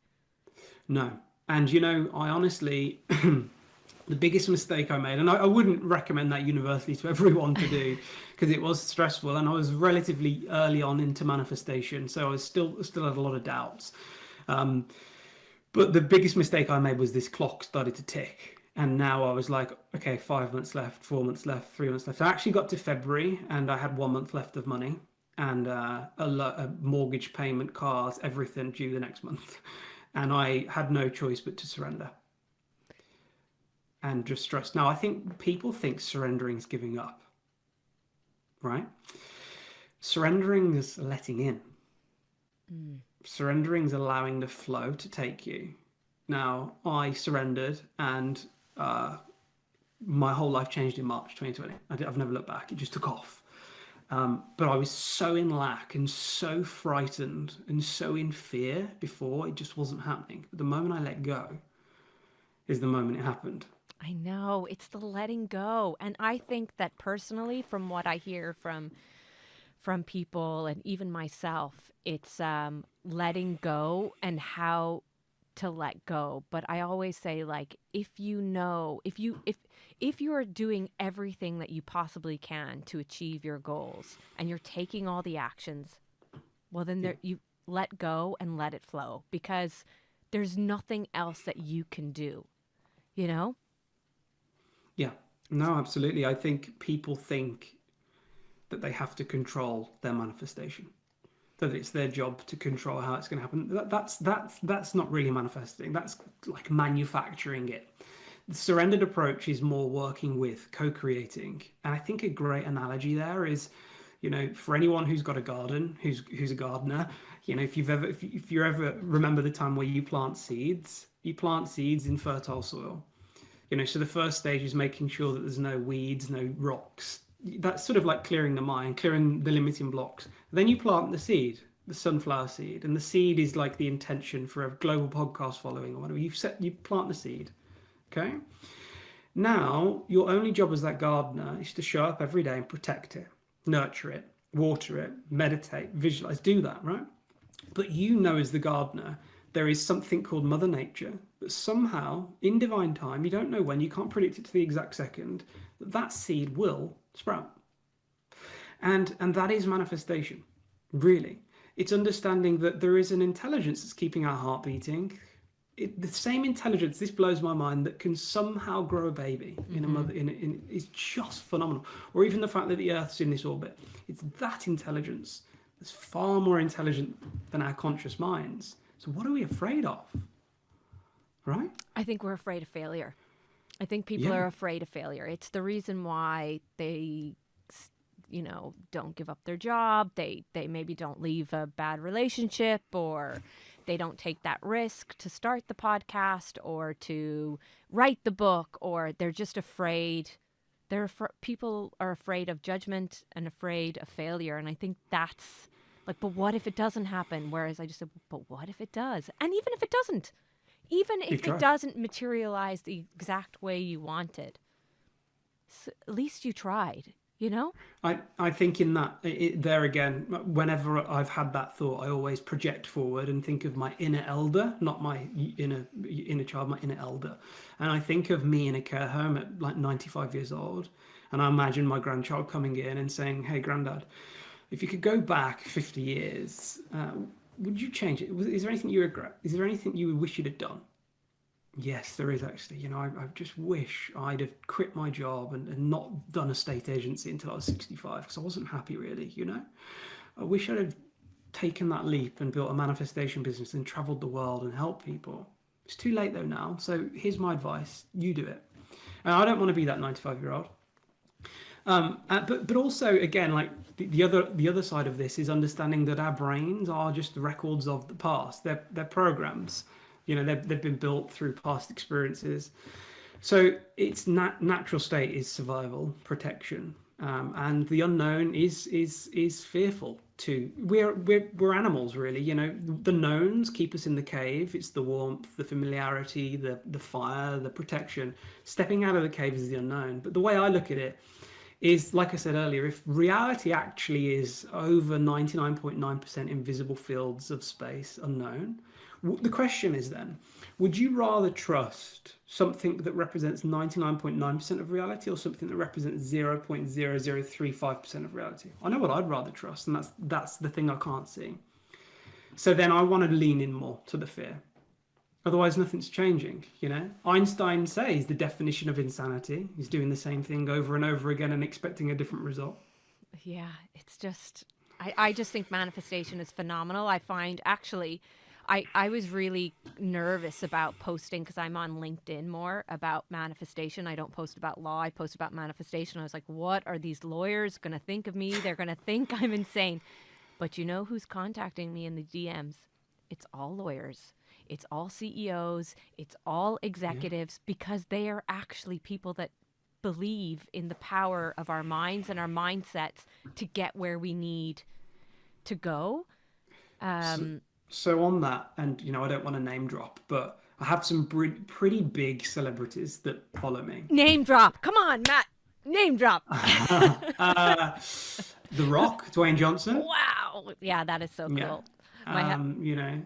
No. And I honestly, the biggest mistake I made, and I wouldn't recommend that universally to everyone to do, because it was stressful, and I was relatively early on into manifestation, so I was still had a lot of doubts. Um, but the biggest mistake I made was this clock started to tick, and now I was like, okay, 5 months left, 4 months left, 3 months left. I actually got to February, and I had 1 month left of money, and a mortgage payment, cars, everything due the next month, and I had no choice but to surrender and just trust. Now, I think people think surrendering is giving up, right? Surrendering is letting in. Mm. Surrendering is allowing the flow to take you. Now, I surrendered, and my whole life changed in March 2020. I've never looked back. It just took off. But I was so in lack and so frightened and so in fear before, it just wasn't happening. But the moment I let go is the moment it happened. I know, it's the letting go. And I think that personally, from what I hear from people and even myself, it's letting go and how to let go. But I always say, like, if you know, if you are doing everything that you possibly can to achieve your goals and you're taking all the actions, well then Yeah. you let go and let it flow, because there's nothing else that you can do, you know? Yeah. No, absolutely. I think people think that they have to control their manifestation, that it's their job to control how it's going to happen. That's not really manifesting. That's like manufacturing it. The surrendered approach is more working with, co-creating. And I think a great analogy there is, for anyone who's got a garden, who's a gardener, if you ever remember the time where you plant seeds in fertile soil. So the first stage is making sure that there's no weeds, no rocks. That's sort of like clearing the mind, clearing the limiting blocks. Then you plant the seed, the sunflower seed, and the seed is like the intention for a global podcast following or whatever. You plant the seed. Okay. Now your only job as that gardener is to show up every day and protect it, nurture it, water it, meditate, visualize, do that, right? But as the gardener, there is something called Mother Nature that somehow, in divine time, you don't know when, you can't predict it to the exact second, that seed will sprout. And that is manifestation, really. It's understanding that there is an intelligence that's keeping our heart beating. The same intelligence, this blows my mind, that can somehow grow a baby in a mother, is just phenomenal. Or even the fact that the Earth's in this orbit. It's that intelligence that's far more intelligent than our conscious minds. So what are we afraid of? Right? I think we're afraid of failure. I think people Yeah. are afraid of failure. It's the reason why they, don't give up their job. They maybe don't leave a bad relationship, or they don't take that risk to start the podcast or to write the book, or they're just afraid. People are afraid of judgment and afraid of failure. And I think that's like, but what if it doesn't happen? Whereas I just said, but what if it does? And even if it doesn't, even You've if it tried. doesn't materialize the exact way you wanted, at least you tried, you know? I think in that, there again, whenever I've had that thought, I always project forward and think of my inner elder, not my inner child, my inner elder. And I think of me in a care home at like 95 years old. And I imagine my grandchild coming in and saying, hey, granddad, if you could go back 50 years, would you change it? Is there anything you regret? Is there anything you wish you'd have done? Yes, there is actually. I just wish I'd have quit my job and not done a state agency until I was 65, because I wasn't happy really. I wish I'd have taken that leap and built a manifestation business and traveled the world and helped people. It's too late though now. So here's my advice. You do it. And I don't want to be that 95-year-old. But also again, like the other side of this is understanding that our brains are just records of the past. They're programs. They've been built through past experiences. So its natural state is survival, protection. and the unknown is fearful too. We're animals, really. You know, the knowns keep us in the cave. It's the warmth, the familiarity, the fire, the protection. Stepping out of the cave is the unknown. But the way I look at it is, like I said earlier, if reality actually is over 99.9% invisible fields of space unknown, the question is then, would you rather trust something that represents 99.9% of reality or something that represents 0.0035% of reality? I know what I'd rather trust, and that's the thing I can't see. So then I want to lean in more to the fear. Otherwise, nothing's changing, you know? Einstein says the definition of insanity is doing the same thing over and over again and expecting a different result. Yeah, it's just, I just think manifestation is phenomenal. I find actually, I was really nervous about posting because I'm on LinkedIn more about manifestation. I don't post about law, I post about manifestation. I was like, what are these lawyers going to think of me? They're going to think I'm insane. But you know who's contacting me in the DMs? It's all lawyers. It's all CEOs. It's all executives because they are actually people that believe in the power of our minds and our mindsets to get where we need to go. So on that, and you know, I don't want to name drop, but I have some pretty big celebrities that follow me. Name drop. Come on, Matt. Name drop. The Rock, Dwayne Johnson. Wow. Yeah, that is so cool. You know,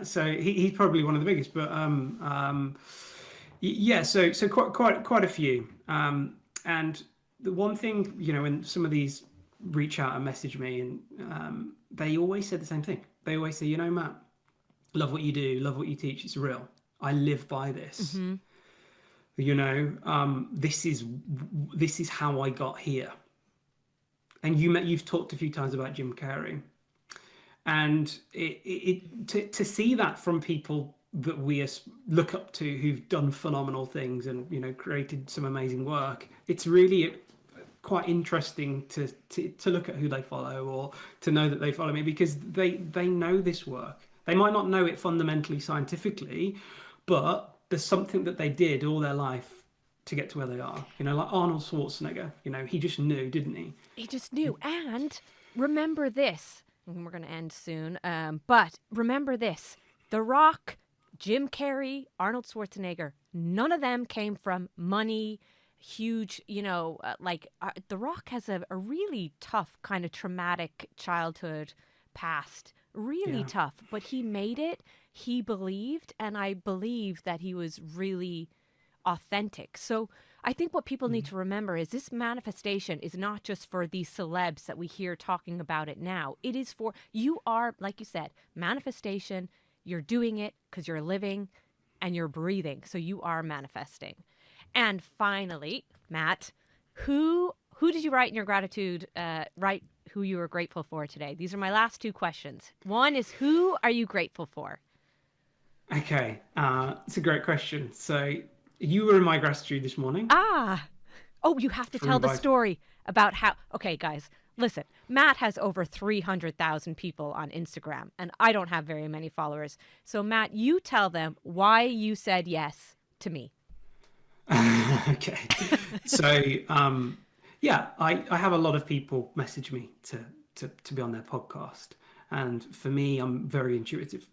so he's probably one of the biggest, but yeah, so quite a few. And the one thing, you know, when some of these reach out and message me, and they always say the same thing. They always say, you know, Matt, love what you do, love what you teach. It's real. I live by this. Mm-hmm. You know, this is how I got here. And you've talked a few times about Jim Carrey. And to see that from people that we look up to who've done phenomenal things and, you know, created some amazing work, it's really quite interesting to look at who they follow or to know that they follow me because they know this work. They might not know it fundamentally scientifically, but there's something that they did all their life to get to where they are. You know, like Arnold Schwarzenegger, you know, he just knew, didn't he? He just knew. And remember this. We're going to end soon. But remember this. The Rock, Jim Carrey, Arnold Schwarzenegger, none of them came from money, huge, you know, The Rock has a really tough kind of traumatic childhood past. Really tough. But he made it. He believed. And I believe that he was really authentic. So I think what people need to remember is this manifestation is not just for these celebs that we hear talking about it now. It is for, you are, like you said, manifestation. You're doing it because you're living and you're breathing. So you are manifesting. And finally, Matt, who did you write in your gratitude, write who you were grateful for today? These are my last two questions. One is, who are you grateful for? Okay, it's a great question. So you were in my gratitude this morning. Oh, you have to tell the story about how... Okay, guys, listen. Matt has over 300,000 people on Instagram, and I don't have very many followers. So, Matt, you tell them why you said yes to me. Okay. So, yeah, I have a lot of people message me to be on their podcast. And for me, I'm very intuitive.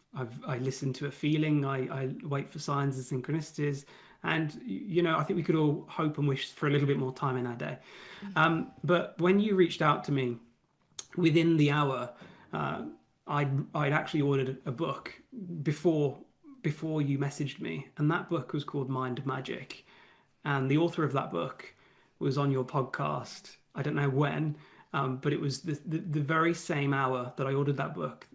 I listen to a feeling. I wait for signs and synchronicities. And, you know, I think we could all hope and wish for a little bit more time in our day. But when you reached out to me, within the hour, I'd actually ordered a book before you messaged me. And that book was called Mind Magic. And the author of that book was on your podcast. I don't know when, but it was the very same hour that I ordered that book.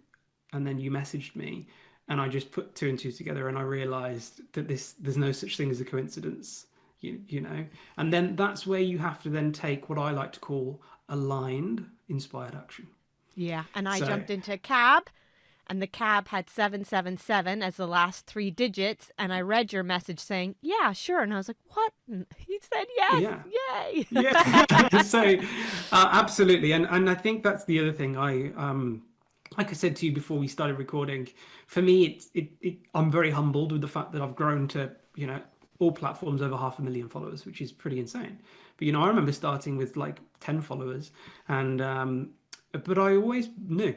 And then you messaged me. And I just put two and two together and I realized that there's no such thing as a coincidence, you know. And then that's where you have to then take what I like to call aligned, inspired action. Yeah. And I jumped into a cab and the cab had 777 as the last three digits. And I read your message saying, yeah, sure. And I was like, what? And he said yes. Yeah. Yay. Yeah. So absolutely. And I think that's the other thing like I said to you before we started recording, for me, I'm very humbled with the fact that I've grown to, you know, all platforms over 500,000 followers, which is pretty insane. But I remember starting with like 10 followers, and but I always knew.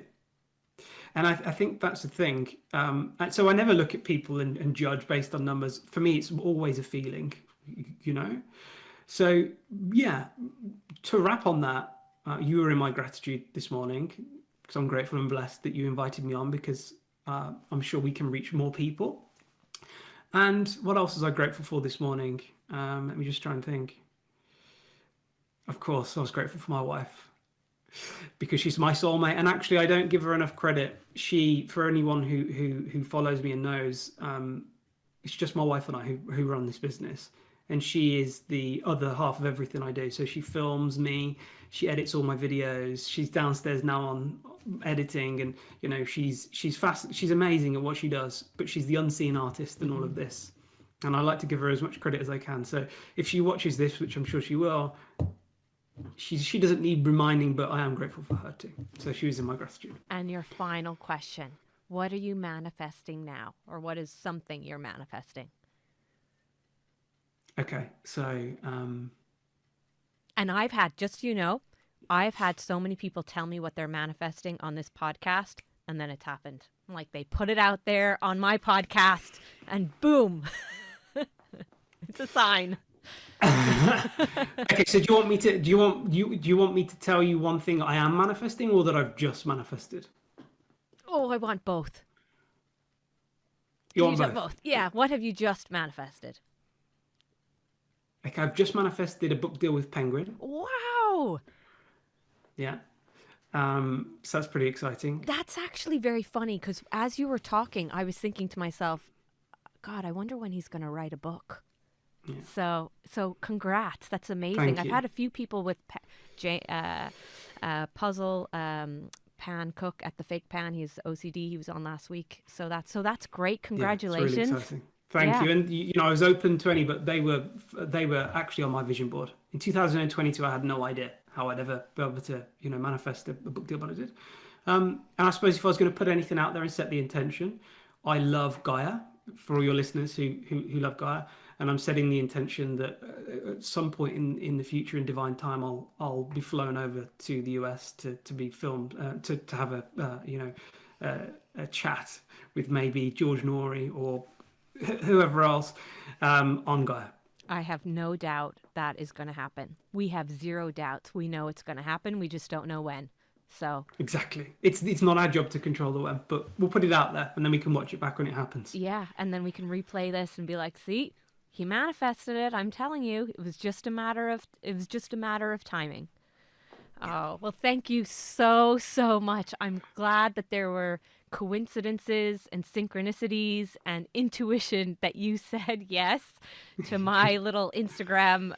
And I think that's the thing. And so I never look at people and judge based on numbers. For me, it's always a feeling, So yeah, to wrap on that, you were in my gratitude this morning, because I'm grateful and blessed that you invited me on, because I'm sure we can reach more people. And what else was I grateful for this morning? Let me just try and think. Of course, I was grateful for my wife, because she's my soulmate. And actually, I don't give her enough credit. For anyone who follows me and knows, it's just my wife and I who run this business. And she is the other half of everything I do. So she films me, she edits all my videos. She's downstairs now on editing, and she's fast. She's amazing at what she does, but she's the unseen artist in all of this. And I like to give her as much credit as I can. So if she watches this, which I'm sure she will, she doesn't need reminding, but I am grateful for her too. So she was in my gratitude. And your final question, what are you manifesting now? Or what is something you're manifesting? Okay, so and I've had, I've had so many people tell me what they're manifesting on this podcast, and then it's happened. Like, they put it out there on my podcast, and boom, it's a sign. Okay, so do you want me to tell you one thing I am manifesting, or that I've just manifested? Oh, I want both. You want both? Yeah. What have you just manifested? Okay, I've just manifested a book deal with Penguin. Wow. Yeah. So that's pretty exciting. That's actually very funny, because as you were talking, I was thinking to myself, God, I wonder when he's going to write a book. Yeah. So congrats. That's amazing. I've had a few people with Puzzle, Pan Cook at the Fake Pan. He's OCD. He was on last week. So that's great. Congratulations. Yeah, it's really exciting. Thank you. And I was open to any, but they were actually on my vision board. In 2022, I had no idea how I'd ever be able to manifest a book deal, but I did. And I suppose if I was going to put anything out there and set the intention, I love Gaia. For all your listeners who love Gaia, and I'm setting the intention that at some point in the future, in divine time, I'll be flown over to the US to be filmed, to have a chat with maybe George Norrie or whoever else on Gaia. I have no doubt that is going to happen. We have zero doubts. We know it's going to happen. We just don't know when. So exactly, it's not our job to control the web, but we'll put it out there, and then we can watch it back when it happens. Yeah, and then we can replay this and be like, see, he manifested it. I'm telling you, it was just a matter of timing. Oh, well, thank you so much. I'm glad that there were coincidences and synchronicities and intuition that you said yes to my little Instagram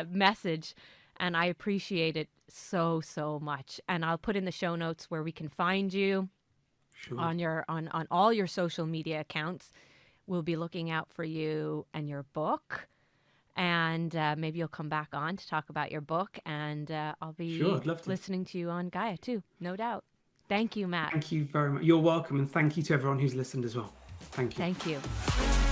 message, and I appreciate it so much. And I'll put in the show notes where we can find you. Sure. on all your social media accounts. We'll be looking out for you and your book. And maybe you'll come back on to talk about your book, and I'll be listening to you on Gaia too, no doubt. Thank you, Matt. Thank you very much. You're welcome, and thank you to everyone who's listened as well. Thank you. Thank you.